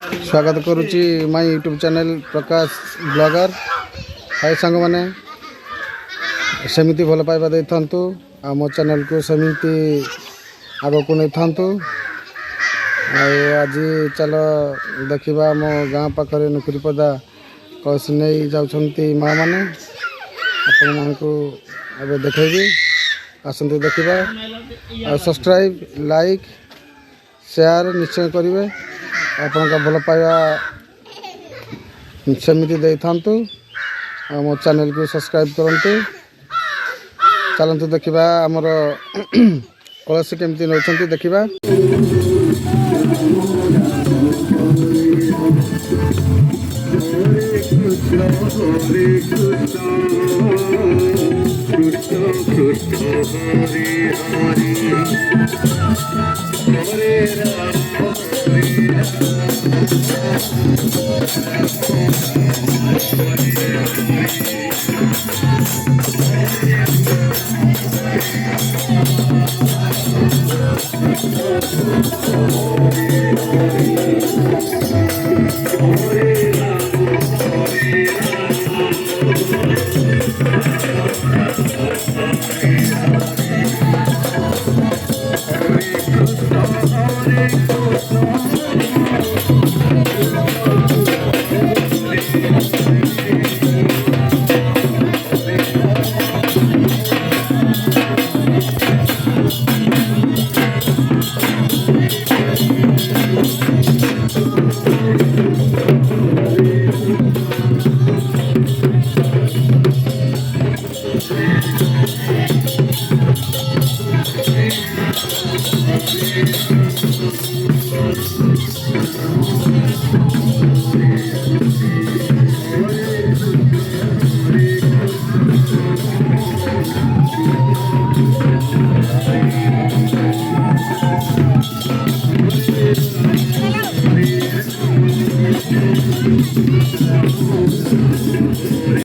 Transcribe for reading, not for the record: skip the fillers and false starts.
स्वागत करुच्ची my YouTube channel Prakash blogger. Hi song मैंने सेमती भल पाइबा दे था मो चैनल को सेमती आग को नहीं था। आज चल देखा मो गाँ पाखे नुकुरीपदा कलसी नहीं जाती माँ मैंने आपण मानू देखेबी आसतु देखा। सब्सक्राइब लाइक शेयर निश्चय करेंगे। आपण का भल पाइबा सेमती दे था। मो चैनल को सब्सक्राइब करंतु। चलतु देखा आमर कलसी केमती नौ देखा। Hare